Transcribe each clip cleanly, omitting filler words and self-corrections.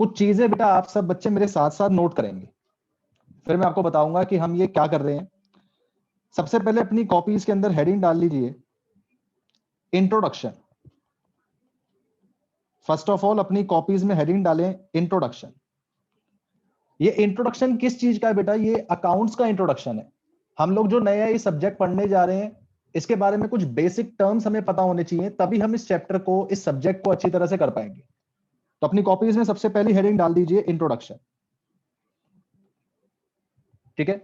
कुछ चीजें बेटा आप सब बच्चे मेरे साथ साथ नोट करेंगे, फिर मैं आपको बताऊंगा कि हम ये क्या कर रहे हैं। सबसे पहले अपनी कॉपीज के अंदर हेडिंग डाल लीजिए इंट्रोडक्शन। फर्स्ट ऑफ ऑल अपनी कॉपीज में हेडिंग डालें इंट्रोडक्शन। ये इंट्रोडक्शन किस चीज का है बेटा? ये अकाउंट्स का इंट्रोडक्शन है। हम लोग जो नया ये सब्जेक्ट पढ़ने जा रहे हैं, इसके बारे में कुछ बेसिक टर्म्स हमें पता होने चाहिए, तभी हम इस चैप्टर को, इस सब्जेक्ट को अच्छी तरह से कर पाएंगे। तो अपनी कॉपीज में सबसे पहली हेडिंग डाल दीजिए इंट्रोडक्शन। ठीक है।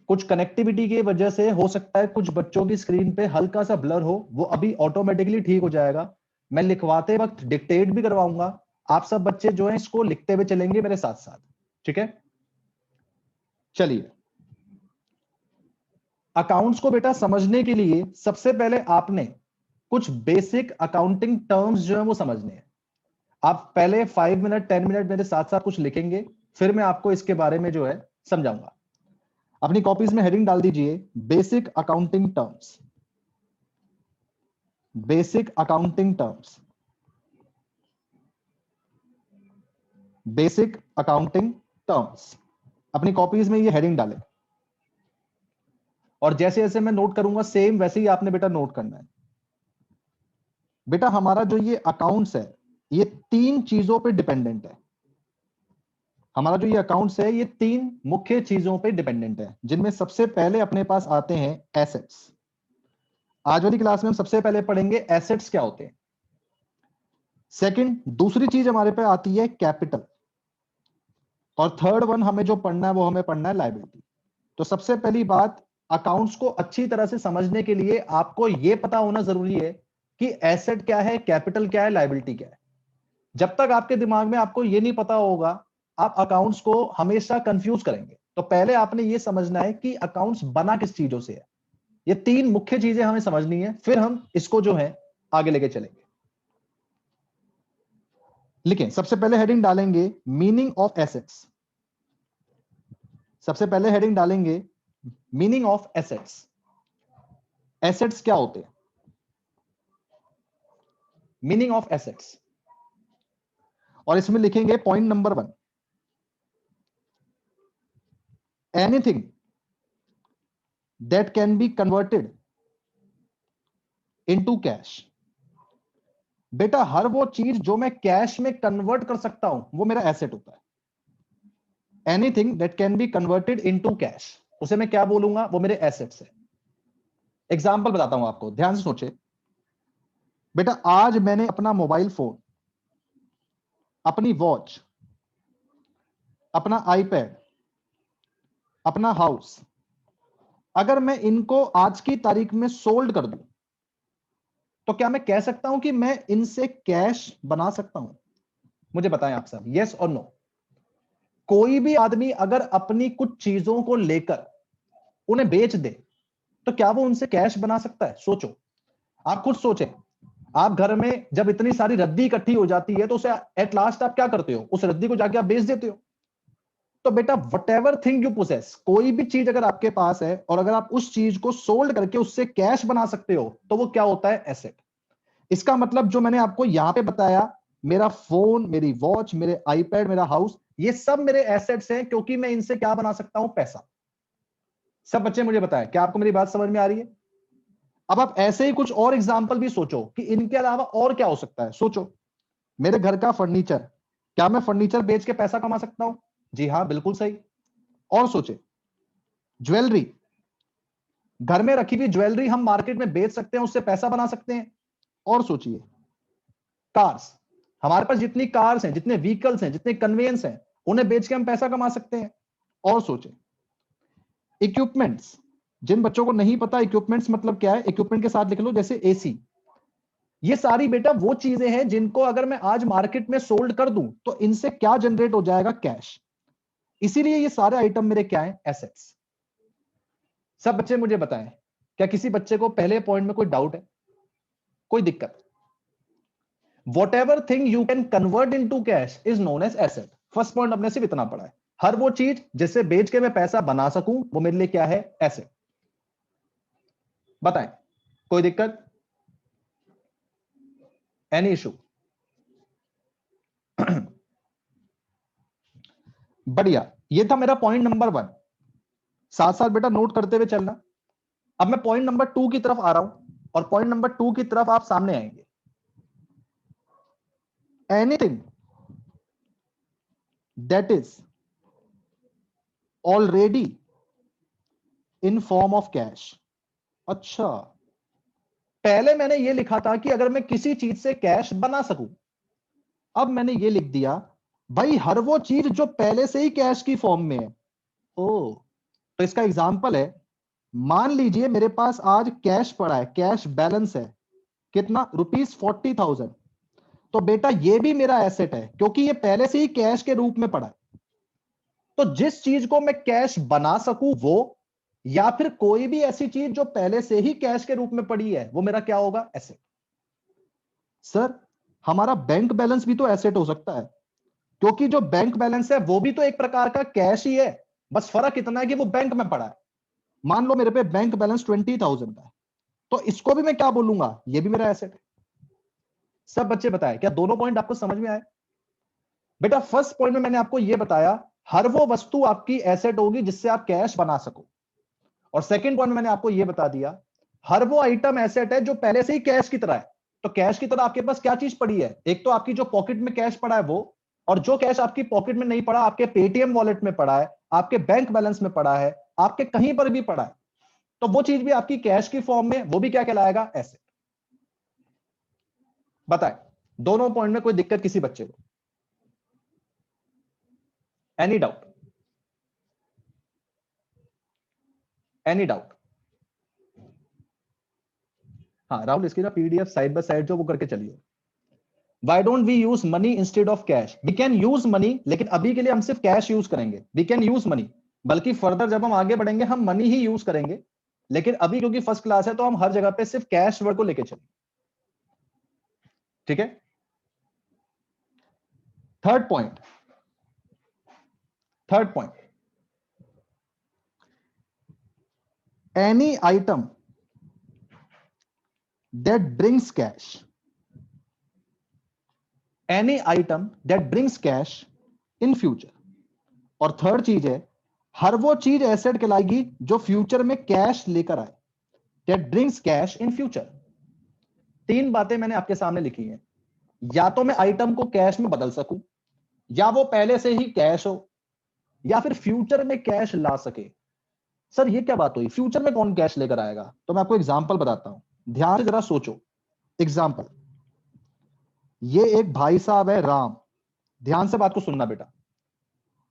कुछ कनेक्टिविटी की वजह से हो सकता है कुछ बच्चों की स्क्रीन पे हल्का सा ब्लर हो, वो अभी ऑटोमेटिकली ठीक हो जाएगा। मैं लिखवाते वक्त डिक्टेट भी करवाऊंगा, आप सब बच्चे जो है इसको लिखते हुए चलेंगे मेरे साथ साथ। ठीक है, चलिए। अकाउंट्स को बेटा समझने के लिए सबसे पहले आपने कुछ बेसिक अकाउंटिंग टर्म्स जो है वो समझने हैं। आप पहले 5 मिनट 10 मिनट मेरे साथ साथ कुछ लिखेंगे, फिर मैं आपको इसके बारे में जो है समझाऊंगा। अपनी कॉपीज में हेडिंग डाल दीजिए basic accounting terms. Basic accounting terms, basic accounting terms. अपनी कॉपीज में ये हेडिंग डालें, और जैसे जैसे मैं नोट करूंगा सेम वैसे ही आपने बेटा नोट करना है। बेटा हमारा जो ये अकाउंट्स है, ये 3 चीजों पे डिपेंडेंट है। हमारा जो ये अकाउंट्स है, ये 3 मुख्य चीजों पे डिपेंडेंट है, जिनमें सबसे पहले अपने पास आते हैं एसेट्स। आज वाली क्लास में हम सबसे पहले पढ़ेंगे एसेट्स क्या होते हैं। सेकंड, दूसरी चीज हमारे पे आती है कैपिटल, और थर्ड वन हमें जो पढ़ना है वो हमें पढ़ना है लायबिलिटी। तो सबसे पहली बात, अकाउंट्स को अच्छी तरह से समझने के लिए आपको यह पता होना जरूरी है कि एसेट क्या है, कैपिटल क्या है, लायबिलिटी क्या है। जब तक आपके दिमाग में आपको यह नहीं पता होगा, आप अकाउंट्स को हमेशा कंफ्यूज करेंगे। तो पहले आपने यह समझना है कि अकाउंट्स बना किस चीजों से है। ये 3 मुख्य चीजें हमें समझनी है, फिर हम इसको जो है आगे लेके चलेंगे। लेकिन सबसे पहले हेडिंग डालेंगे मीनिंग ऑफ एसेट्स। सबसे पहले हेडिंग डालेंगे मीनिंग ऑफ एसेट्स। एसेट्स क्या होते हैं? मीनिंग ऑफ एसेट्स, और इसमें लिखेंगे point number 1, anything that can be converted into cash. बेटा हर वो चीज जो मैं कैश में कन्वर्ट कर सकता हूं वो मेरा एसेट होता है। Anything that can be converted into cash, उसे मैं क्या बोलूंगा? वो मेरे एसेट्स है। एग्जांपल बताता हूं आपको, ध्यान से सोचे। बेटा आज मैंने अपना मोबाइल फोन, अपनी वॉच, अपना आईपैड, अपना हाउस, अगर मैं इनको आज की तारीख में सोल्ड कर दूं, तो क्या मैं कह सकता हूं कि मैं इनसे कैश बना सकता हूं? मुझे बताएं आप सब, यस और नो। कोई भी आदमी अगर अपनी कुछ चीजों को लेकर उन्हें बेच दे, तो क्या वो उनसे कैश बना सकता है? सोचो, आप खुद सोचें। आप घर में जब इतनी सारी रद्दी इकट्ठी हो जाती है, तो उसे एट लास्ट आप क्या करते हो? उस रद्दी को जाके आप बेच देते हो। तो बेटा whatever thing you possess, कोई भी चीज अगर आपके पास है और अगर आप उस चीज को सोल्ड करके उससे कैश बना सकते हो, तो वो क्या होता है? एसेट। इसका मतलब जो मैंने आपको यहां पे बताया, मेरा फोन, मेरी वॉच, मेरे आईपैड, मेरा हाउस, ये सब मेरे एसेट्स हैं, क्योंकि मैं इनसे क्या बना सकता हूं? पैसा। सब बच्चे मुझे बताएं, क्या आपको मेरी बात समझ में आ रही है? अब आप ऐसे ही कुछ और एग्जाम्पल भी सोचो कि इनके अलावा और क्या हो सकता है। सोचो, मेरे घर का फर्नीचर, क्या मैं फर्नीचर बेच के पैसा कमा सकता हूं? जी हां, बिल्कुल सही। और सोचे, ज्वेलरी, घर में रखी हुई ज्वेलरी हम मार्केट में बेच सकते हैं, उससे पैसा बना सकते हैं। और सोचिए, कार्स, हमारे पास जितनी कार्स हैं, जितने व्हीकल्स हैं, जितने कन्वेंस हैं, उन्हें बेच के हम पैसा कमा सकते हैं। और सोचे, इक्विपमेंट्स, जिन बच्चों को नहीं पता इक्विपमेंट्स मतलब क्या है, इक्विपमेंट के साथ लिख लो, जैसे एसी। ये सारी बेटा वो चीजें हैं जिनको अगर मैं आज मार्केट में सोल्ड कर दूं, तो इनसे क्या जनरेट हो जाएगा? कैश। इसीलिए ये सारे आइटम मेरे क्या हैं? एसेट्स। सब बच्चे मुझे बताएं, क्या किसी बच्चे को पहले पॉइंट में कोई डाउट है, कोई दिक्कत? Whatever thing you can convert into cash is known as asset. First point अपने सिर्फ इतना पढ़ा है। हर वो चीज जिससे बेच के मैं पैसा बना सकूं, वो मेरे लिए क्या है? एसेट। बताएं, कोई दिक्कत? Any issue? बढ़िया, ये था मेरा पॉइंट नंबर 1। साथ साथ बेटा नोट करते हुए चलना। अब मैं पॉइंट नंबर 2 की तरफ आ रहा हूं और पॉइंट नंबर 2 की तरफ आप सामने आएंगे। Anything that is already in form of cash. अच्छा, पहले मैंने ये लिखा था कि अगर मैं किसी चीज से कैश बना सकूं, अब मैंने ये लिख दिया भाई हर वो चीज जो पहले से ही कैश की फॉर्म में है। ओ, तो इसका एग्जांपल है, मान लीजिए मेरे पास आज कैश पड़ा है, कैश बैलेंस है कितना, ₹40,000। तो बेटा ये भी मेरा एसेट है क्योंकि ये पहले से ही कैश के रूप में पड़ा है। तो जिस चीज को मैं कैश बना सकूं वो, या फिर कोई भी ऐसी चीज जो पहले से ही कैश के रूप में पड़ी है, वो मेरा क्या होगा, एसेट। सर हमारा बैंक बैलेंस भी तो एसेट हो सकता है, क्योंकि जो बैंक बैलेंस है वो भी तो एक प्रकार का कैश ही है, बस फर्क इतना है कि वो बैंक में पड़ा है। मान लो मेरे पे बैंक बैलेंस 20,000 का है, तो इसको भी मैं क्या बोलूंगा, ये भी मेरा एसेट है। सब बच्चे बताएं, क्या दोनों पॉइंट आपको समझ में आए? बेटा फर्स्ट पॉइंट में मैंने आपको यह बताया हर वो वस्तु आपकी एसेट होगी जिससे आप कैश बना सको, और सेकंड पॉइंट में मैंने आपको यह बता दिया हर वो आइटम एसेट है जो पहले से ही कैश की तरह है। तो कैश की तरह आपके पास क्या चीज पड़ी है, एक तो आपकी जो पॉकेट में कैश पड़ा है वो, और जो कैश आपकी पॉकेट में नहीं पड़ा, आपके पेटीएम वॉलेट में पड़ा है, आपके बैंक बैलेंस में पड़ा है, आपके कहीं पर भी पड़ा है, तो वो चीज भी आपकी कैश की फॉर्म में, वो भी क्या कहलाएगा, एसेट। बताएं दोनों पॉइंट में कोई दिक्कत किसी बच्चे को? Any doubt? Any doubt? हाँ राहुल, इसकी ना पीडीएफ साइड बाय साइड जो वो करके चलिए। Why don't we use money instead of cash? We can use money, लेकिन अभी के लिए हम सिर्फ कैश यूज करेंगे। We can use money, बल्कि फर्दर जब हम आगे बढ़ेंगे हम मनी ही यूज करेंगे, लेकिन अभी क्योंकि फर्स्ट क्लास है तो हम हर जगह पे सिर्फ कैश वर्ड को लेके चलेंगे। ठीक है? Third point, third point, any item that brings cash, any item that brings cash in future. और थर्ड चीज है हर वो चीज एसेट कहलाएगी जो फ्यूचर में कैश लेकर आए, that brings cash in future. तीन बातें मैंने आपके सामने लिखी हैं, या तो मैं आइटम को कैश में बदल सकूं, या वो पहले से ही कैश हो, या फिर फ्यूचर में कैश ला सके। सर ये क्या बात हुई, फ्यूचर में कौन कैश लेकर आएगा? तो मैं आपको एग्जांपल बताता हूं, ध्यान से जरा सोचो। एग्जांपल, ये एक भाई साहब है राम, ध्यान से बात को सुनना बेटा।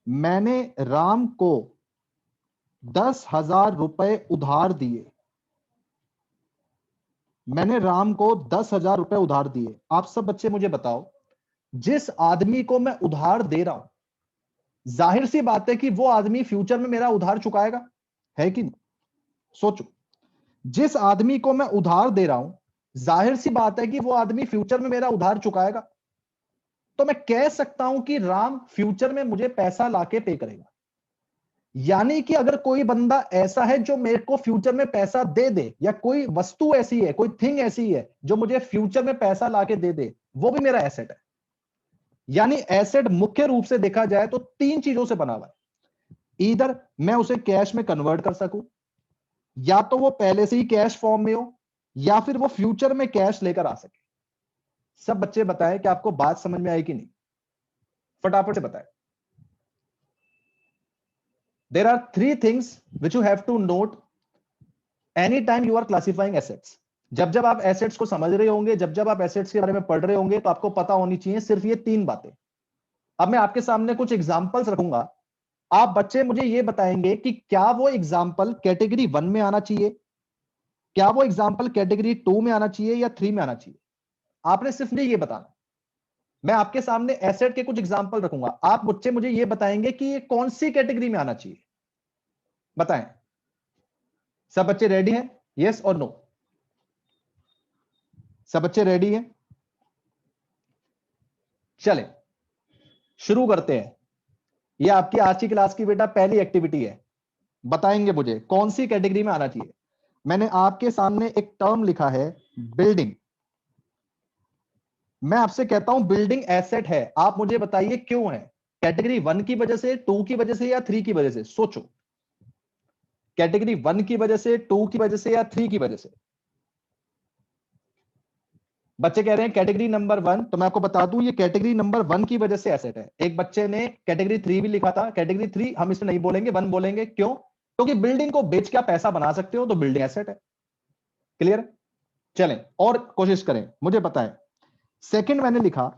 मैंने राम को 10,000 रुपए उधार दिए, मैंने राम को 10,000 रुपए उधार दिए। आप सब बच्चे मुझे बताओ, जिस आदमी को मैं उधार दे रहा हूं, जाहिर सी बात है कि वो आदमी फ्यूचर में मेरा उधार चुकाएगा, है कि नहीं? सोचो, जिस आदमी को मैं उधार दे रहा हूं, जाहिर सी बात है कि वो आदमी फ्यूचर में मेरा उधार चुकाएगा। तो मैं कह सकता हूं कि राम फ्यूचर में मुझे पैसा लाके पे करेगा। यानी कि अगर कोई बंदा ऐसा है जो मेरे को फ्यूचर में पैसा दे दे, या कोई वस्तु ऐसी है, कोई थिंग ऐसी है जो मुझे फ्यूचर में पैसा लाके दे दे, वो भी मेरा एसेट है। यानी एसेट मुख्य रूप से देखा जाए तो तीन चीजों से बना हुआ है, इधर मैं उसे कैश में कन्वर्ट कर सकूं, या तो वो पहले से ही कैश फॉर्म में हो, या फिर वो फ्यूचर में कैश लेकर आ सके। सब बच्चे बताएं कि आपको बात समझ में आई कि नहीं, फटाफट से बताएं। There are three things which you have to note anytime you are classifying assets. जब जब आप एसेट्स को समझ रहे होंगे, जब जब आप एसेट्स के बारे में पढ़ रहे होंगे, तो आपको पता होनी चाहिए सिर्फ ये तीन बातें। अब मैं आपके सामने कुछ एग्जांपल्स रखूंगा, आप बच्चे मुझे ये बताएंगे कि क्या वो एग्जांपल कैटेगरी 1 में आना चाहिए, क्या वो एग्जांपल कैटेगरी 2 में आना चाहिए, या 3 में आना चाहिए। आपने सिर्फ मुझे ये बताना। मैं आपके सामने एसेट के कुछ एग्जांपल रखूंगा, आप बच्चे मुझे ये बताएंगे कि ये कौन सी कैटेगरी में आना चाहिए। बताएं, सब बच्चे रेडी हैं, यस और नो? सब बच्चे रेडी हैं? चले शुरू करते हैं। ये आपकी आज की क्लास की बेटा पहली एक्टिविटी है, बताएंगे मुझे कौन सी कैटेगरी में आना चाहिए। मैंने आपके सामने एक टर्म लिखा है, बिल्डिंग। मैं आपसे कहता हूं बिल्डिंग एसेट है, आप मुझे बताइए क्यों है, कैटेगरी 1 की वजह से, 2 की वजह से या 3 की वजह से? सोचो, कैटेगरी 1 की वजह से, 2 की वजह से या 3 की वजह से? बच्चे कह रहे हैं कैटेगरी नंबर 1, तो मैं आपको बता दूं ये कैटेगरी नंबर 1 की वजह से एसेट है। एक बच्चे ने कैटेगरी 3 भी लिखा था, कैटेगरी 3 हम इसमें नहीं बोलेंगे, 1 बोलेंगे। क्यों? क्योंकि बिल्डिंग को बेच के आप पैसा बना सकते हो, तो बिल्डिंग एसेट है। क्लियर? चलें और कोशिश करें, मुझे बताएं। सेकंड मैंने लिखा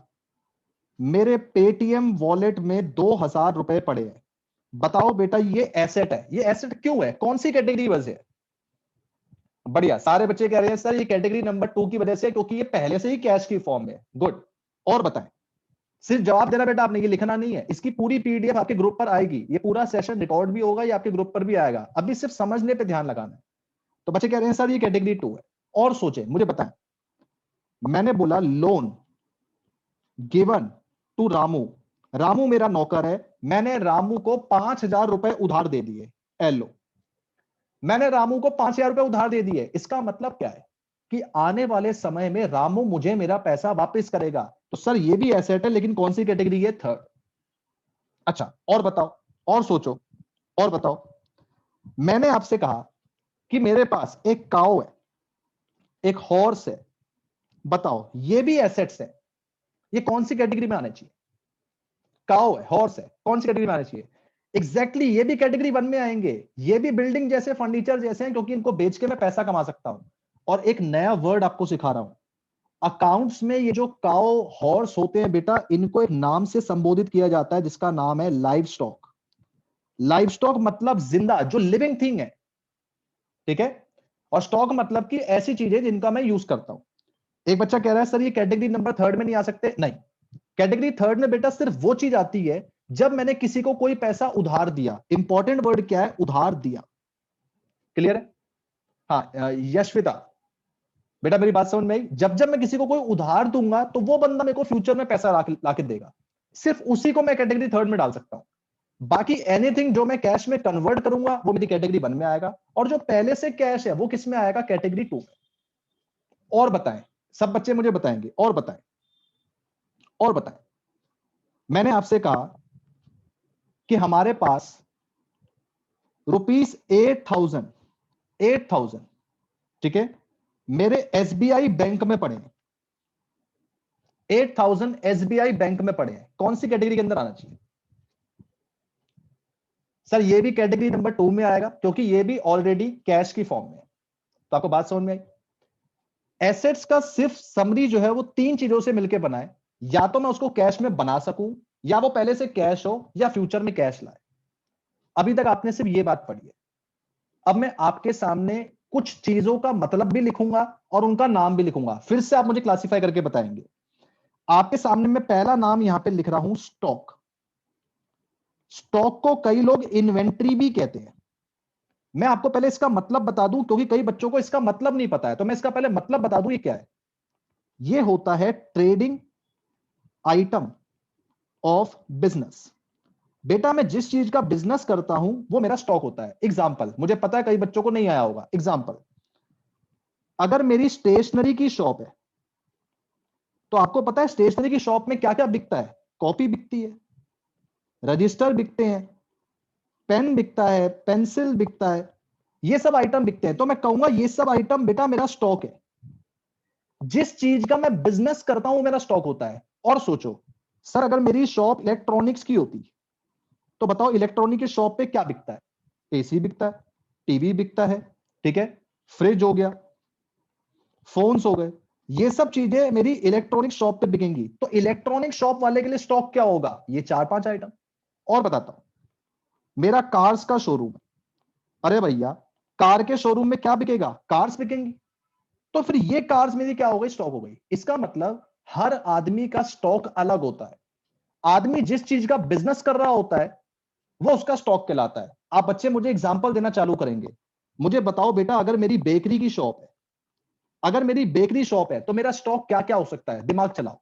मेरे पेटीएम वॉलेट में 2000 रुपए पड़े हैं, बताओ बेटा ये एसेट है। ये एसेट क्यों है? कौन सी कैटेगरी की वजह से? बढ़िया, सारे बच्चे कह रहे हैं सर ये कैटेगरी नंबर 2 की वजह से, क्योंकि ये पहले से ही कैश की फॉर्म में। गुड। और बताएं। सिर्फ जवाब देना बेटा, आपने ये लिखना नहीं है। इसकी पूरी पीडीएफ आपके ग्रुप पर आएगी, ये पूरा सेशन रिकॉर्ड भी होगा, ये आपके ग्रुप पर भी आएगा। अभी सिर्फ समझने पे ध्यान लगाना है। तो बच्चे कह रहे हैं सर ये कैटेगरी 2 है। और सोचे, मुझे बताएं। मैंने बोला loan given to Ramu. Ramu मेरा नौकर है, मैंने रामू को 5000 रुपए उधार दे दिए। एलो, मैंने रामू को 5000 रुपए उधार दे दिए। इसका मतलब क्या है कि आने वाले समय में रामू मुझे मेरा पैसा वापस करेगा। तो सर ये भी एसेट है, लेकिन कौन सी कैटेगरी है? थर्ड। अच्छा, और बताओ, और सोचो, और बताओ। मैंने आपसे कहा कि मेरे पास एक काऊ है, एक हॉर्स है, बताओ ये भी एसेट्स है। ये कौन सी कैटेगरी में आना चाहिए? काऊ है, हॉर्स है, कौन सी कैटेगरी में आना चाहिए? एग्जैक्टली ये भी कैटेगरी 1 में आएंगे। ये भी बिल्डिंग जैसे, फर्नीचर जैसे हैं, क्योंकि इनको बेच के मैं पैसा कमा सकता हूं। और एक नया वर्ड आपको सिखा रहा हूं। अकाउंट्स में ये जो काऊ हॉर्स होते हैं बेटा, इनको एक नाम से संबोधित किया जाता है, जिसका नाम है लाइव स्टॉक। लाइव स्टॉक मतलब जिंदा, जो लिविंग थिंग है। ठीक है? और स्टॉक मतलब कि ऐसी चीजें जिनका मैं यूज करता हूं। एक बच्चा कह रहा है सर ये कैटेगरी नंबर 3 में नहीं आ सकते। नहीं, कैटेगरी 3 में बेटा सिर्फ वो चीज आती है जब मैंने किसी को कोई पैसा उधार दिया। इंपॉर्टेंट वर्ड क्या है? उधार दिया। क्लियर है? हाँ यशविता, बेटा मेरी बात समझ में आई? जब जब मैं किसी को कोई उधार दूंगा, तो वो बंदा मेरे को फ्यूचर में पैसा लाके देगा। सिर्फ उसी को मैं कैटेगरी 3 में डाल सकता हूं। बाकी एनीथिंग जो मैं कैश में कन्वर्ट करूंगा, वो मेरी कैटेगरी 1 में आएगा। और जो पहले से कैश है, वो किस में आएगा? कैटेगरी 2 में। और बताएं, सब बच्चे मुझे बताएंगे। और बताएं, और बताएं। मैंने आपसे कहा कि हमारे पास ₹8,000, 8,000, ठीक है, मेरे एसबीआई बैंक में पड़े हैं। 8,000 एसबीआई बैंक में पड़े हैं। कौन सी कैटेगरी के अंदर आना चाहिए? सर ये भी कैटेगरी नंबर 2 में आएगा, क्योंकि ये भी ऑलरेडी कैश की फॉर्म में है। तो आपको बात समझ में आई? एसेट्स का सिर्फ समरी जो है वो 3 चीजों से मिलकर बना है। या तो मैं उसको कैश में बना सकूं, या वो पहले से कैश हो, या फ्यूचर में कैश लाए। अभी तक आपने सिर्फ ये बात पढ़ी है। अब मैं आपके सामने कुछ चीजों का मतलब भी लिखूंगा और उनका नाम भी लिखूंगा, फिर से आप मुझे क्लासिफाई करके बताएंगे। आपके सामने मैं पहला नाम यहां पे लिख रहा हूं, स्टॉक। स्टॉक को कई लोग इन्वेंट्री भी कहते हैं। मैं आपको पहले इसका मतलब बता दूं, क्योंकि कई बच्चों को इसका मतलब नहीं पता है, तो मैं इसका पहले मतलब बता दूं ये क्या है। ये होता है ट्रेडिंग आइटम ऑफ बिजनेस। बेटा मैं जिस चीज का बिजनेस करता हूं, वो मेरा स्टॉक होता है। एग्जाम्पल, मुझे पता है कई बच्चों को नहीं आया होगा। एग्जाम्पल, अगर मेरी स्टेशनरी की शॉप है, तो आपको पता है स्टेशनरी की शॉप में क्या क्या बिकता है? कॉपी बिकती है, रजिस्टर बिकते हैं, पेन बिकता है, पेंसिल बिकता है, ये सब आइटम बिकते हैं। तो मैं कहूंगा ये सब आइटम बेटा मेरा स्टॉक है। जिस चीज का मैं बिजनेस करता हूं वो मेरा स्टॉक होता है। और सोचो सर, अगर मेरी शॉप इलेक्ट्रॉनिक्स की होती, तो बताओ इलेक्ट्रॉनिक की शॉप पे क्या बिकता है? एसी बिकता है, टीवी बिकता है, ठीक है, फ्रिज हो गया, फोन्स हो गए, ये सब चीजें मेरी इलेक्ट्रॉनिक शॉप पे बिकेंगी। तो इलेक्ट्रॉनिक शॉप वाले के लिए स्टॉक क्या होगा? ये 4-5 आइटम। और बताता हूं, मेरा कार्स का शोरूम है। अरे भैया, कार के शोरूम में क्या बिकेगा? कार्स बिकेंगी। तो फिर ये कार्स मेरी क्या हो गई? स्टॉक हो गई। इसका मतलब हर आदमी का स्टॉक अलग होता है। आदमी जिस चीज का बिजनेस कर रहा होता है, वो उसका स्टॉक कहलाता है। आप बच्चे मुझे एग्जांपल देना चालू करेंगे। मुझे बताओ बेटा, अगर मेरी बेकरी की शॉप है, अगर मेरी बेकरी शॉप है, तो मेरा स्टॉक क्या क्या हो सकता है? दिमाग चलाओ,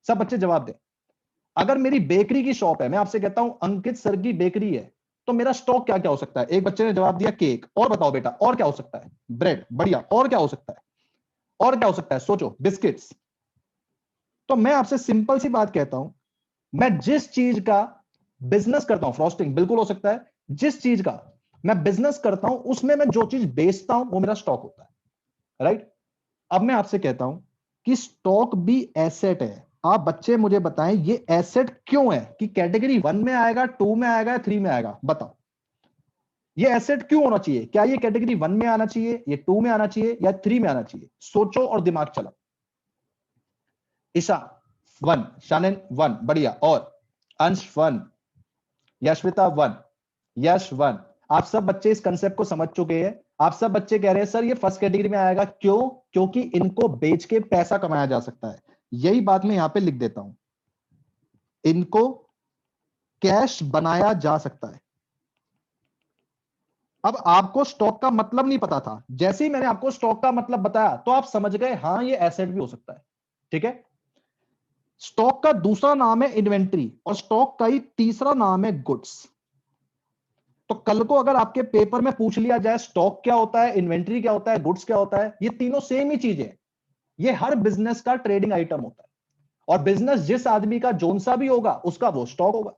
सब बच्चे जवाब दें। अगर मेरी बेकरी की शॉप है, मैं आपसे कहता हूं अंकित सर की बेकरी है, तो मेरा स्टॉक क्या क्या हो सकता है? एक बच्चे ने जवाब दिया केक। और बताओ बेटा, और क्या हो सकता है? ब्रेड। बढ़िया, और क्या हो सकता है? और क्या हो सकता है? सोचो। बिस्किट्स। तो मैं आपसे सिंपल सी बात कहता हूं, मैं जिस चीज का बिजनेस करता हूं, फ्रॉस्टिंग बिल्कुल हो सकता है। जिस चीज का मैं बिजनेस करता हूं उसमें मैं जो चीज बेचता हूं वो मेरा स्टॉक होता है, राइट। अब मैं आपसे कहता हूं कि स्टॉक भी एसेट है। आप बच्चे मुझे बताएं ये एसेट क्यों है, कि कैटेगरी 1 में आएगा, 2 में आएगा, 3 में आएगा, बताओ। ये एसेट क्यों होना चाहिए? क्या ये कैटेगरी 1 में आना चाहिए, ये 2 में आना चाहिए, या 3 में आना चाहिए? सोचो और दिमाग चलाओ। ईशा 1, शानन 1, बढ़िया। और अंश 1, यशविता 1, यश 1। आप सब बच्चे इस कंसेप्ट को समझ चुके हैं। आप सब बच्चे कह रहे हैं सर ये फर्स्ट कैटेगरी में आएगा, क्यों? क्योंकि इनको बेच के पैसा कमाया जा सकता है। यही बात मैं यहां पे लिख देता हूं, इनको कैश बनाया जा सकता है। अब आपको स्टॉक का मतलब नहीं पता था, जैसे ही मैंने आपको स्टॉक का मतलब बताया तो आप समझ गए हाँ ये एसेट भी हो सकता है, ठीक है। स्टॉक का दूसरा नाम है इन्वेंट्री, और स्टॉक का ही तीसरा नाम है गुड्स। तो कल को अगर आपके पेपर में पूछ लिया जाए स्टॉक क्या होता है, इन्वेंट्री क्या होता है, गुड्स क्या होता है, ये तीनों सेम ही चीजें हैं। ये हर बिजनेस का ट्रेडिंग आइटम होता है, और बिजनेस जिस आदमी का जोन सा भी होगा उसका वो स्टॉक होगा।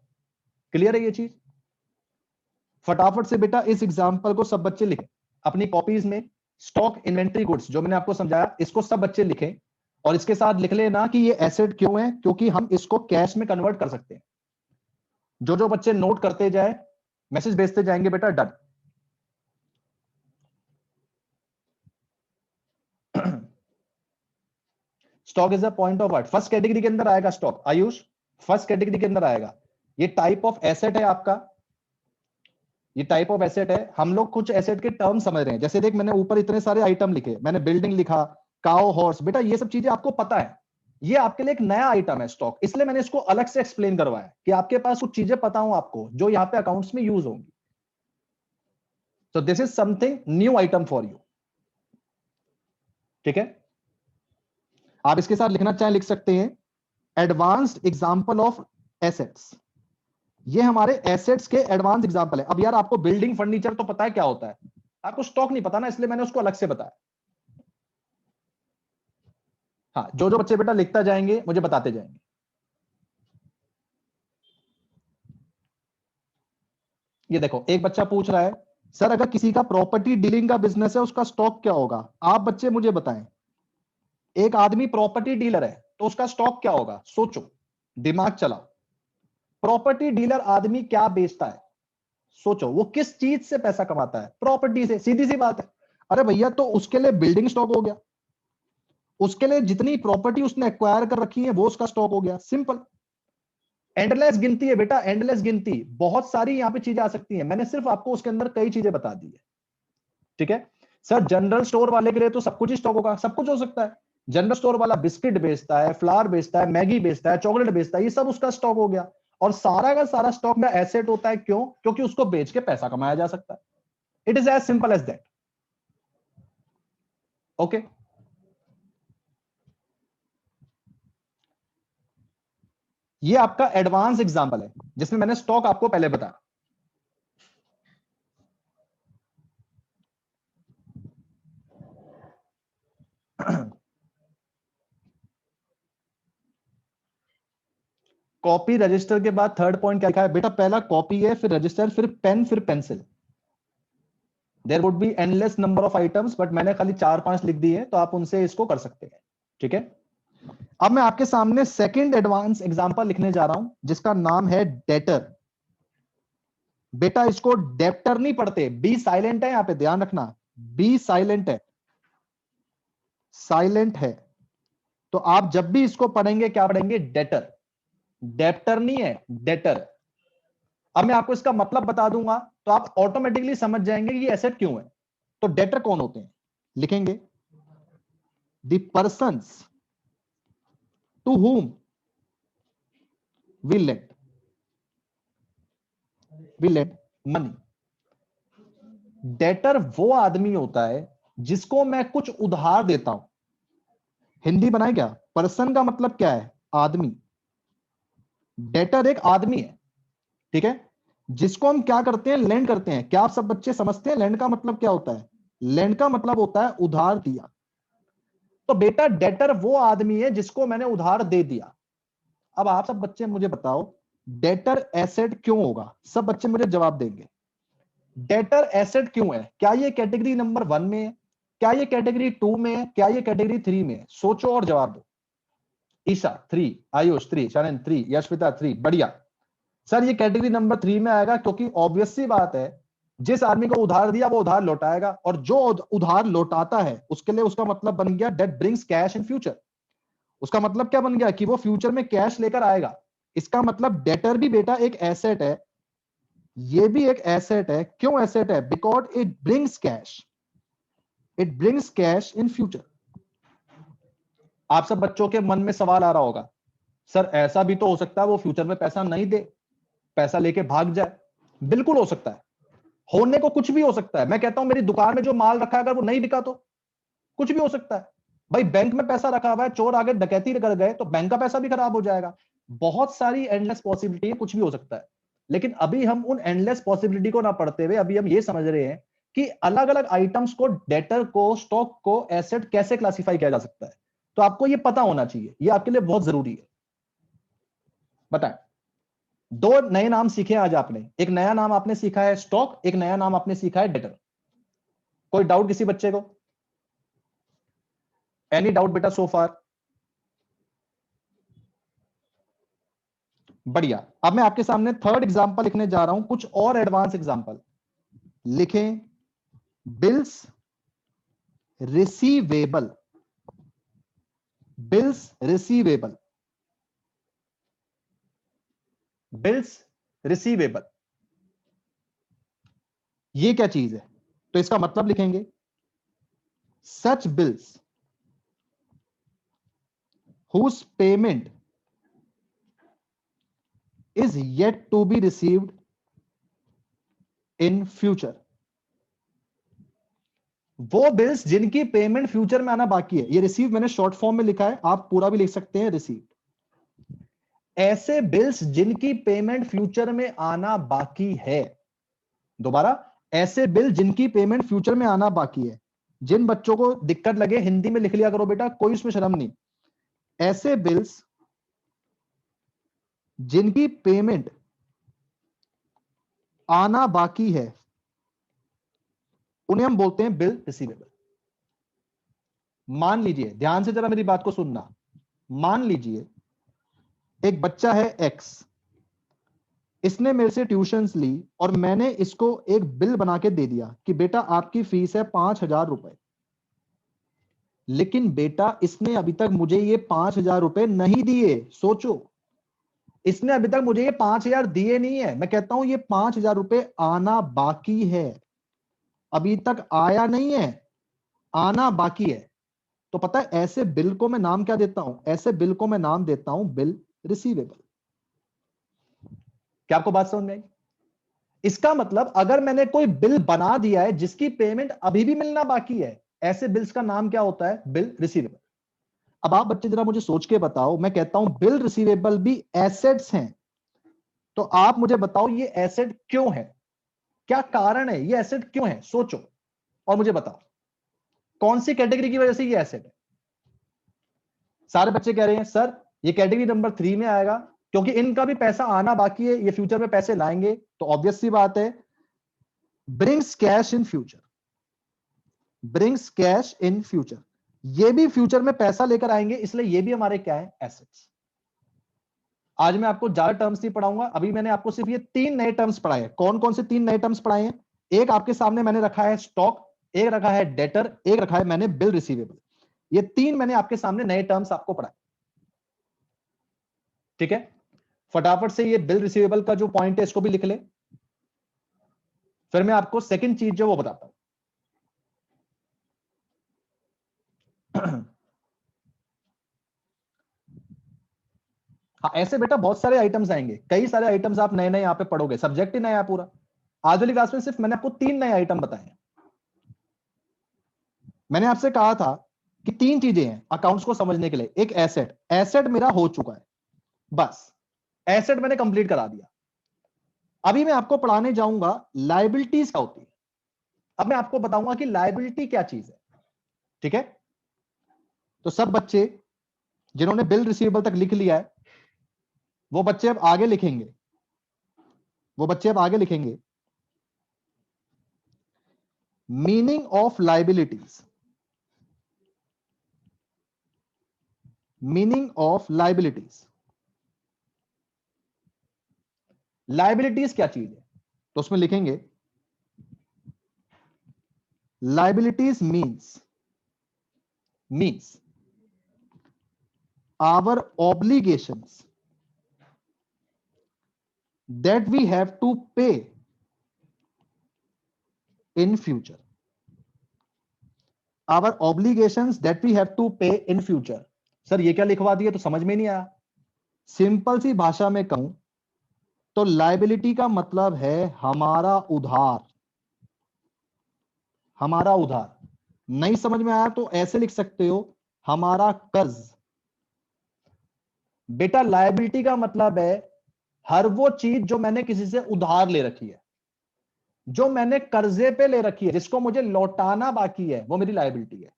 क्लियर है ये चीज? फटाफट से बेटा इस एग्जांपल को सब बच्चे लिखें अपनी कॉपीज में। स्टॉक, इन्वेंट्री, गुड्स जो मैंने आपको समझाया इसको सब बच्चे लिखें, और इसके साथ लिख लेना कि ये एसेट क्यों है, क्योंकि हम इसको कैश में कन्वर्ट कर सकते हैं। जो जो बच्चे नोट करते जाए, मैसेज भेजते जाएंगे बेटा, done. Stock is a point of what? First category के अंदर आएगा स्टॉक, आयुष फर्स्ट कैटेगरी के अंदर आएगा। ये टाइप ऑफ एसेट है आपका, ये टाइप ऑफ एसेट है। हम लोग कुछ एसेट के टर्म समझ रहे हैं, जैसे देख मैंने ऊपर इतने सारे आइटम लिखे, मैंने बिल्डिंग लिखा, काओ, हॉर्स, बेटा ये सब चीजें आपको पता है। ये आपके लिए एक नया आइटम है स्टॉक, इसलिए मैंने इसको अलग से एक्सप्लेन करवाया कि आपके पास कुछ चीजें पता हो आपको जो यहाँ पे अकाउंट्स में यूज होंगी। तो this is something new item for you, ठीक है। आप इसके साथ लिखना चाहें लिख सकते हैं, एडवांस्ड एग्जाम्पल ऑफ एसेट्स। ये हमारे एसेट्स के एडवांस एग्जांपल है। अब यार आपको बिल्डिंग फर्नीचर तो पता है क्या होता है, आपको स्टॉक नहीं पता ना, इसलिए मैंने उसको अलग से बताया। हाँ, जो जो बच्चे बेटा लिखता जाएंगे मुझे बताते जाएंगे। ये देखो एक बच्चा पूछ रहा है सर अगर किसी का प्रॉपर्टी डीलिंग का बिजनेस है उसका स्टॉक क्या होगा? आप बच्चे मुझे बताएं, एक आदमी प्रॉपर्टी डीलर है तो उसका स्टॉक क्या होगा? सोचो, दिमाग चलाओ। प्रॉपर्टी डीलर आदमी क्या बेचता है? सोचो, वो किस चीज से पैसा कमाता है? प्रॉपर्टी से, सीधी सी बात है। अरे भैया तो उसके लिए बिल्डिंग स्टॉक हो गया, उसके लिए जितनी प्रॉपर्टी उसने एक्वायर कर रखी है वो उसका स्टॉक हो गया, सिंपल। एंडलेस गिनती है बेटा, एंडलेस गिनती, बहुत सारी यहां पे चीजें आ सकती हैं। मैंने सिर्फ आपको उसके अंदर कई चीजें बता दी है, ठीक है। सर जनरल स्टोर वाले के लिए तो सब कुछ ही स्टॉक होगा, सब कुछ हो सकता है। जनरल स्टोर वाला बिस्किट बेचता है, फ्लावर बेचता है, मैगी बेचता है, चॉकलेट बेचता है, ये सब उसका स्टॉक हो गया। और सारा का सारा स्टॉक में एसेट होता है, क्यों? क्योंकि उसको बेच के पैसा कमाया जा सकता है। It is as simple as that, okay. ये आपका एडवांस एग्जांपल है जिसमें मैंने स्टॉक आपको पहले बताया। कॉपी रजिस्टर के बाद थर्ड पॉइंट क्या लिखा है बेटा? पहला कॉपी है, फिर रजिस्टर, फिर पेन, फिर pencil. There would be endless number of items, but मैंने खाली 4-5 लिख दिए हैं, तो आप उनसे इसको कर सकते हैं, ठीक है। अब मैं आपके सामने सेकंड एडवांस एग्जांपल लिखने जा रहा हूं जिसका नाम है डेटर। बेटा इसको डेप्टर नहीं पढ़ते, बी साइलेंट है, यहां पे ध्यान रखना, बी साइलेंट है, साइलेंट है। तो आप जब भी इसको पढ़ेंगे क्या पढ़ेंगे? डेटर, डेप्टर नहीं है, डेटर। अब मैं आपको इसका मतलब बता दूंगा तो आप ऑटोमेटिकली समझ जाएंगे कि ये एसेट क्यों है। तो डेटर कौन होते हैं? लिखेंगे, the persons to whom we lend, money. Debtor वो आदमी होता है जिसको मैं कुछ उधार देता हूं। हिंदी बनाए क्या? पर्सन का मतलब क्या है? आदमी। डेटर एक आदमी है, ठीक है, जिसको हम क्या करते हैं? लेंड करते हैं। क्या आप सब बच्चे समझते हैं लेंड का मतलब क्या होता है? लेंड का मतलब होता है उधार दिया। तो बेटा डेटर वो आदमी है जिसको मैंने उधार दे दिया। अब आप सब बच्चे मुझे बताओ, डेटर एसेट क्यों होगा? सब बच्चे मुझे जवाब देंगे। डेटर एसेट क्यों है? क्या ये कैटेगरी नंबर 1 में है, क्या ये कैटेगरी 2 में है, क्या ये कैटेगरी 3 में है? सोचो और जवाब दो। ईशा 3, आयुष 3, शरण 3, यशविता 3, बढ़िया। सर ये कैटेगरी नंबर 3 में आएगा, क्योंकि ऑब्वियस सी बात है, जिस आदमी को उधार दिया वो उधार लौटाएगा, और जो उधार लौटाता है उसके लिए उसका मतलब बन गया debt brings cash in future. उसका मतलब क्या बन गया? कि वो फ्यूचर में कैश लेकर आएगा। इसका मतलब डेटर भी बेटा एक एसेट है, ये भी एक एसेट है। क्यों एसेट है? Because it brings cash, it brings cash in future. आप सब बच्चों के मन में सवाल आ रहा होगा, सर ऐसा भी तो हो सकता है वो फ्यूचर में पैसा नहीं दे, पैसा लेके भाग जाए। बिल्कुल हो सकता है, होने को कुछ भी हो सकता है। मैं कहता हूं मेरी दुकान में जो माल रखा है अगर वो नहीं बिका तो कुछ भी हो सकता है। भाई बैंक में पैसा रखा हुआ है, चोर आगे डकैती कर गए तो बैंक का पैसा भी खराब हो जाएगा। बहुत सारी एंडलेस पॉसिबिलिटी है, कुछ भी हो सकता है। लेकिन अभी हम उन एंडलेस पॉसिबिलिटी को ना पढ़ते हुए अभी हम ये समझ रहे हैं कि अलग अलग आइटम्स को, डेटर को, स्टॉक को, एसेट कैसे क्लासिफाई किया जा सकता है। तो आपको ये पता होना चाहिए, ये आपके लिए बहुत जरूरी है। बताएं, 2 नए नाम सीखे आज आपने। एक नया नाम आपने सीखा है स्टॉक, एक नया नाम आपने सीखा है डेटर। कोई डाउट किसी बच्चे को? एनी डाउट बेटा सो फार? बढ़िया। अब मैं आपके सामने थर्ड एग्जांपल लिखने जा रहा हूं, कुछ और एडवांस एग्जांपल लिखें। Bills receivable, bills receivable, bills receivable, ये क्या चीज है? तो इसका मतलब लिखेंगे सच bills whose payment is yet to be received in future। वो बिल्स जिनकी पेमेंट फ्यूचर में आना बाकी है। ये रिसीव मैंने शॉर्ट फॉर्म में लिखा है, आप पूरा भी लिख सकते हैं रिसीव। ऐसे बिल्स जिनकी पेमेंट फ्यूचर में आना बाकी है। दोबारा, ऐसे बिल जिनकी पेमेंट फ्यूचर में आना बाकी है। जिन बच्चों को दिक्कत लगे हिंदी में लिख लिया करो बेटा, कोई उसमें शर्म नहीं। ऐसे बिल्स जिनकी पेमेंट आना बाकी है उन्हें हम बोलते हैं बिल रिसीवेबल। मान लीजिए, ध्यान से जरा मेरी बात को सुनना। मान लीजिए एक बच्चा है एक्स, इसने मेरे से ट्यूशंस ली और मैंने इसको एक बिल बना के दे दिया कि बेटा आपकी फीस है 5,000 रुपए। लेकिन बेटा इसने अभी तक मुझे ये 5,000 रुपए नहीं दिए। सोचो, इसने अभी तक मुझे ये 5,000 दिए नहीं है। मैं कहता हूं ये 5,000 रुपए आना बाकी है, अभी तक आया नहीं है, आना बाकी है। तो पता है ऐसे बिल को मैं नाम क्या देता हूं? ऐसे बिल को मैं नाम देता हूं बिल रिसीवेबल। क्या आपको बात समझ में आई? इसका मतलब अगर मैंने कोई बिल बना दिया है जिसकी पेमेंट अभी भी मिलना बाकी है, ऐसे बिल्स का नाम क्या होता है? Bill receivable. अब आप बच्चे जरा मुझे सोच के बताओ, मैं कहता हूं बिल रिसीवेबल भी एसेट्स हैं, तो आप मुझे बताओ ये एसेट क्यों है? क्या कारण है? ये एसेट क्यों है? सोचो और मुझे बताओ कौन सी कैटेगरी की वजह से ये एसेट है। सारे बच्चे कह रहे हैं सर ये कैटेगरी नंबर 3 में आएगा, क्योंकि इनका भी पैसा आना बाकी है, ये फ्यूचर में पैसे लाएंगे। तो ऑब्वियस सी बात है, brings cash in future, brings cash in future. ये भी फ्यूचर में पैसा लेकर आएंगे, इसलिए ये भी हमारे क्या है? एसेट्स। आज मैं आपको ज्यादा टर्म्स नहीं पढ़ाऊंगा, अभी मैंने आपको सिर्फ ये 3 नए टर्म्स पढ़ाए हैं। कौन कौन से 3 नए टर्म्स पढ़ाए हैं? एक आपके सामने मैंने रखा है स्टॉक, एक रखा है डेटर, एक रखा है मैंने बिल रिसीवेबल। ये 3 मैंने आपके सामने नए टर्म्स आपको पढ़ाए। ठीक है, फटाफट से ये बिल रिसीवेबल का जो पॉइंट है इसको भी लिख ले, फिर मैं आपको सेकंड चीज जो वो बताता हूं। हाँ, ऐसे बेटा बहुत सारे आइटम्स आएंगे, कई सारे आइटम्स आप नए नए यहां पे पढ़ोगे, सब्जेक्ट ही नया है पूरा। आज वाली क्लास में सिर्फ मैंने आपको 3 नए आइटम बताए हैं। मैंने आपसे कहा था कि 3 चीजें हैं अकाउंट्स को समझने के लिए। एक एसेट, एसेट मेरा हो चुका है, बस एसेट मैंने कंप्लीट करा दिया। अभी मैं आपको पढ़ाने जाऊंगा लायबिलिटीज क्या होती है। अब मैं आपको बताऊंगा कि लायबिलिटी क्या चीज है। ठीक है, तो सब बच्चे जिन्होंने बिल रिसीवेबल तक लिख लिया है वो बच्चे अब आगे लिखेंगे वो बच्चे अब आगे लिखेंगे meaning of liabilities, meaning of liabilities. Liabilities क्या चीज है, तो उसमें लिखेंगे liabilities means our obligations that we have to pay in future, our obligations that we have to pay in future। Sir ये क्या लिखवा दिया, तो समझ में नहीं आया। सिंपल सी भाषा में कहूं तो लाइबिलिटी का मतलब है हमारा उधार, हमारा उधार। नहीं समझ में आया तो ऐसे लिख सकते हो हमारा कर्ज। बेटा लायबिलिटी का मतलब है हर वो चीज जो मैंने किसी से उधार ले रखी है, जो मैंने कर्जे पे ले रखी है, जिसको मुझे लौटाना बाकी है, वो मेरी लायबिलिटी है।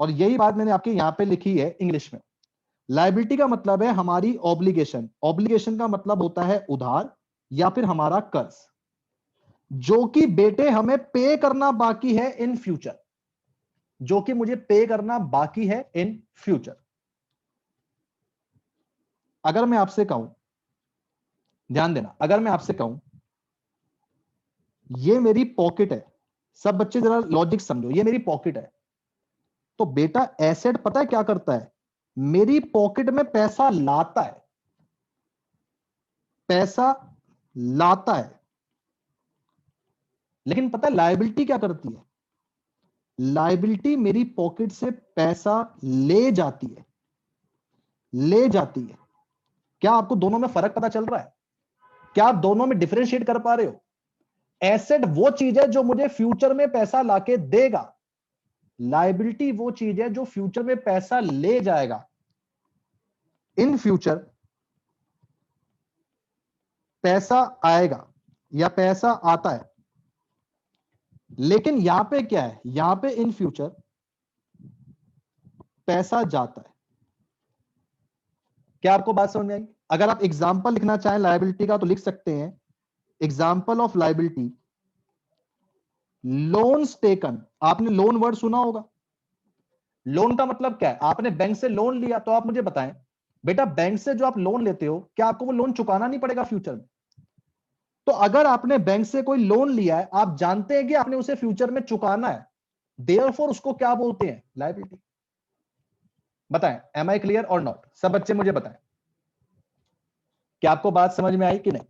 और यही बात मैंने आपके यहां पे लिखी है इंग्लिश में। लायबिलिटी का मतलब है हमारी ऑब्लिगेशन, ऑब्लिगेशन का मतलब होता है उधार या फिर हमारा कर्ज, जो कि बेटे हमें पे करना बाकी है इन फ्यूचर, जो कि मुझे पे करना बाकी है इन फ्यूचर। अगर मैं आपसे कहूं, ध्यान देना, अगर मैं आपसे कहूं ये मेरी पॉकेट है, सब बच्चे जरा लॉजिक समझो, ये मेरी पॉकेट है, तो बेटा एसेट पता है क्या करता है, मेरी पॉकेट में पैसा लाता है, पैसा लाता है। लेकिन पता है लायबिलिटी क्या करती है, लायबिलिटी मेरी पॉकेट से पैसा ले जाती है, ले जाती है। क्या आपको दोनों में फर्क पता चल रहा है? क्या आप दोनों में डिफरेंशिएट कर पा रहे हो? एसेट वो चीज है जो मुझे फ्यूचर में पैसा लाके देगा, लायबिलिटी वो चीज है जो फ्यूचर में पैसा ले जाएगा। इन फ्यूचर पैसा आएगा या पैसा आता है, लेकिन यहां पे क्या है, यहां पे इन फ्यूचर पैसा जाता है। क्या आपको बात समझ में आई? अगर आप एग्जांपल लिखना चाहें लायबिलिटी का तो लिख सकते हैं example of liability, loans taken. आपने लोन वर्ड सुना होगा। लोन का मतलब क्या है, आपने बैंक से लोन लिया, तो आप मुझे बताएं बेटा बैंक से जो आप लोन लेते हो क्या आपको वो लोन चुकाना नहीं पड़ेगा फ्यूचर में? तो अगर आपने बैंक से कोई लोन लिया है, आप जानते हैं कि आपने उसे फ्यूचर में चुकाना है, देयरफॉर उसको क्या बोलते हैं, लायबिलिटी। बताएं, एम आई क्लियर और नॉट? सब बच्चे मुझे बताएं, क्या आपको बात समझ में आई कि नहीं?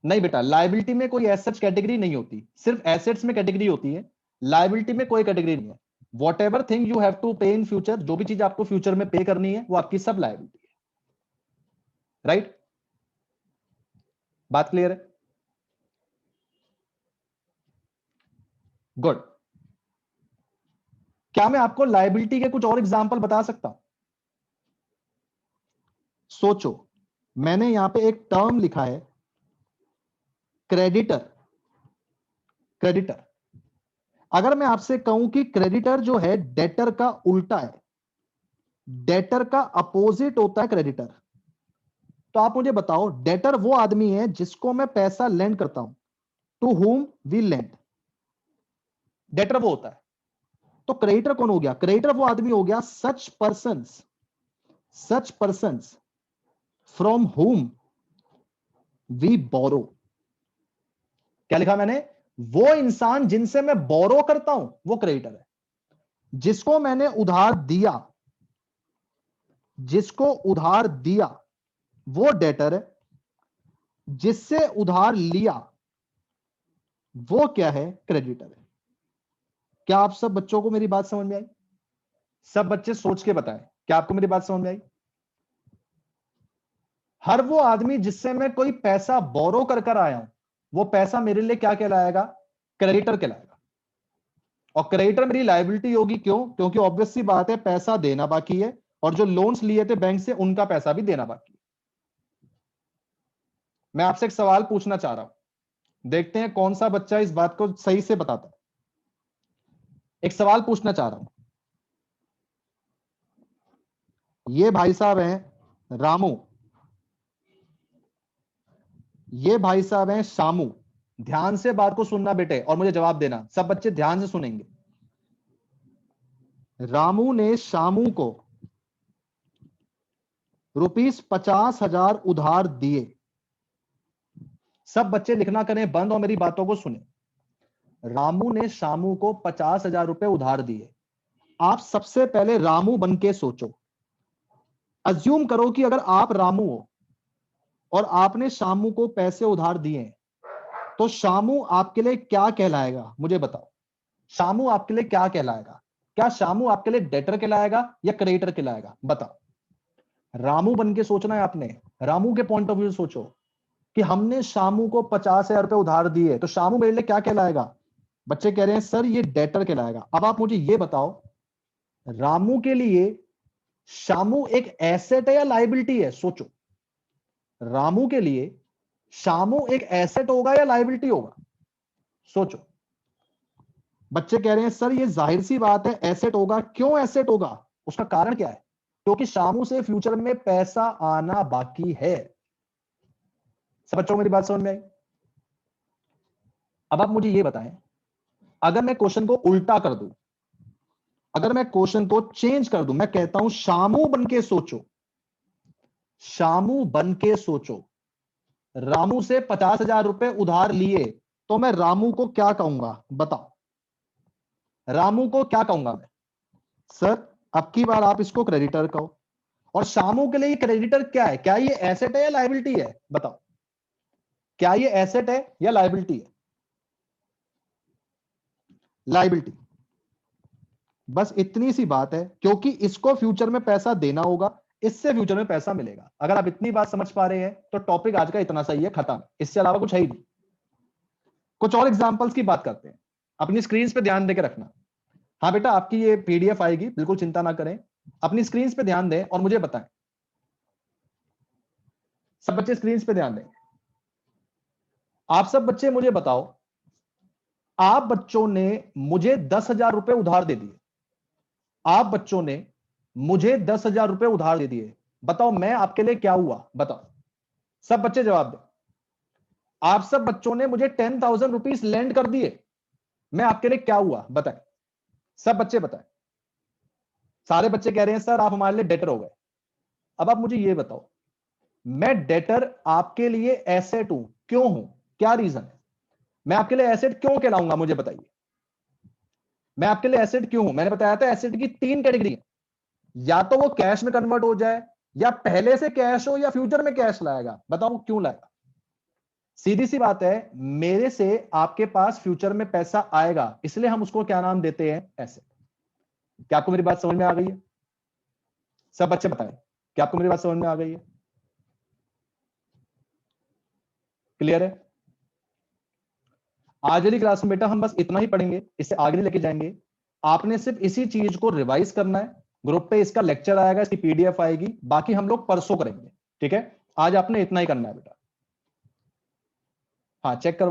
नहीं बेटा, लायबिलिटी में कोई एसेट्स कैटेगरी नहीं होती, सिर्फ एसेट्स में कैटेगरी होती है, लायबिलिटी में कोई कैटेगरी नहीं है। Whatever thing you have to pay in future, जो भी चीज आपको फ्यूचर में पे करनी है वो आपकी सब लायबिलिटी है। राइट? बात क्लियर है? गुड। क्या मैं आपको लायबिलिटी के कुछ और एग्जांपल बता सकता हूं? सोचो, मैंने यहां पे एक टर्म लिखा है क्रेडिटर, क्रेडिटर। अगर मैं आपसे कहूं कि क्रेडिटर जो है डेटर का उल्टा है, डेटर का अपोजिट होता है क्रेडिटर, तो आप मुझे बताओ डेटर वो आदमी है जिसको मैं पैसा लेंड करता हूं, to whom we land, debtor वो होता है। तो क्रेडिटर कौन हो गया, क्रेडिटर वो आदमी हो गया such persons from whom we borrow. क्या लिखा मैंने? वो इंसान जिनसे मैं बोरो करता हूं वो क्रेडिटर है। जिसको मैंने उधार दिया, जिसको उधार दिया वो डेटर है, जिससे उधार लिया वो क्या है, क्रेडिटर है। क्या आप सब बच्चों को मेरी बात समझ में आई? सब बच्चे सोच के बताएं, क्या आपको मेरी बात समझ में आई? हर वो आदमी जिससे मैं कोई पैसा बोरो कर कर आया हूं, वो पैसा मेरे लिए क्या कहलाएगा, क्रेडिटर कहलाएगा। और क्रेडिटर मेरी लायबिलिटी होगी, क्यों? क्योंकि ऑब्वियस सी बात है पैसा देना बाकी है, और जो लोन्स लिए थे बैंक से उनका पैसा भी देना बाकी है। मैं आपसे एक सवाल पूछना चाह रहा हूं, देखते हैं कौन सा बच्चा इस बात को सही से बताता है। एक सवाल पूछना चाह रहा हूं। ये भाई साहब हैं रामू, ये भाई साहब हैं शामू। ध्यान से बात को सुनना बेटे और मुझे जवाब देना, सब बच्चे ध्यान से सुनेंगे। रामू ने शामू को ₹50,000 उधार दिए। सब बच्चे लिखना करें बंद और मेरी बातों को सुने। रामू ने शामू को 50,000 रुपए उधार दिए। आप सबसे पहले रामू बन के सोचो। अज्यूम करो कि अगर आप रामू हो और आपने शामू को पैसे उधार दिए, तो शामू आपके लिए क्या कहलाएगा मुझे बताओ। शामू आपके लिए क्या कहलाएगा? क्या शामू आपके लिए डेटर कहलाएगा या क्रेडिटर कहलाएगा? बताओ। रामू बन के सोचना है आपने, रामू के पॉइंट ऑफ व्यू से सोचो कि हमने शामू को 50,000 रुपए उधार दिए, तो शामू मेरे लिए क्या कहलाएगा? बच्चे कह रहे हैं सर ये डेटर कहलाएगा। अब आप मुझे ये बताओ, रामू के लिए शामू एक एसेट है या लाइबिलिटी है? सोचो। रामू के लिए शामू एक एसेट होगा या लाइबिलिटी होगा? सोचो। बच्चे कह रहे हैं सर ये जाहिर सी बात है एसेट होगा। क्यों एसेट होगा? उसका कारण क्या है? क्योंकि शामू से फ्यूचर में पैसा आना बाकी है। सब बच्चों को मेरी बात समझ में आई? अब आप मुझे ये बताएं, अगर मैं क्वेश्चन को उल्टा कर दूं, अगर मैं क्वेश्चन को चेंज कर दूं, मैं कहता हूं शामू बन के सोचो, शामू बन के सोचो, रामू से 50,000 रुपए उधार लिए, तो मैं रामू को क्या कहूंगा? बताओ। रामू को क्या कहूंगा मैं? सर अब की बार आप इसको क्रेडिटर कहो। और शामू के लिए क्रेडिटर क्या है? क्या ये एसेट है या लायबिलिटी है? बताओ। क्या ये एसेट है या लायबिलिटी है? लायबिलिटी। बस इतनी सी बात है, क्योंकि इसको फ्यूचर में पैसा देना होगा, इससे फ्यूचर में पैसा मिलेगा। अगर आप इतनी बात समझ पा रहे हैं तो टॉपिक आज का इतना सही है, खत्म। इससे अलावा कुछ है ही नहीं। कुछ और एग्जांपल्स की बात करते हैं। अपनी स्क्रीन पे ध्यान देकर रखना। हाँ बेटा, आपकी ये पीडीएफ आएगी, बिल्कुल चिंता ना करें। अपनी स्क्रीन पे ध्यान दें और मुझे बताएं। सब बच्चे स्क्रीन पे ध्यान दें। आप सब बच्चे मुझे बताओ, आप बच्चों ने मुझे 10,000 रुपए उधार दे दिए। आप बच्चों ने मुझे 10,000 रुपए उधार दे दिए। बताओ मैं आपके लिए क्या हुआ? बताओ। सब बच्चे जवाब दें। आप सब बच्चों ने मुझे 10,000 रुपीज लेंड कर दिए, मैं आपके लिए क्या हुआ? बताएं। सब बच्चे बताएं। सारे बच्चे कह रहे हैं सर आप हमारे लिए डेटर हो गए। अब आप मुझे यह बताओ, मैं डेटर आपके लिए एसेट हूं, क्यों हूं? क्या रीजन है? मैं आपके लिए एसेट क्यों कहलाऊंगा? मुझे बताइए। मैं आपके लिए एसेट क्यों हूं? मैंने बताया था एसेट की 3 कैटेगरी है, या तो वो कैश में कन्वर्ट हो जाए, या पहले से कैश हो, या फ्यूचर में कैश लाएगा। बताओ क्यों लाएगा? सीधी सी बात है, मेरे से आपके पास फ्यूचर में पैसा आएगा, इसलिए हम उसको क्या नाम देते हैं? एसेट। क्या आपको मेरी बात समझ में आ गई है? सब बच्चे बताएं, क्या आपको मेरी बात समझ में आ गई है? क्लियर है? आज वाली क्लास में बेटा हम बस इतना ही पढ़ेंगे, इससे आगे नहीं लेके जाएंगे। आपने सिर्फ इसी चीज को रिवाइज करना है। ग्रुप पे इसका लेक्चर आएगा, इसकी पीडीएफ आएगी, बाकी हम लोग परसों करेंगे। ठीक है? आज आपने इतना ही करना है बेटा। हाँ चेक करो।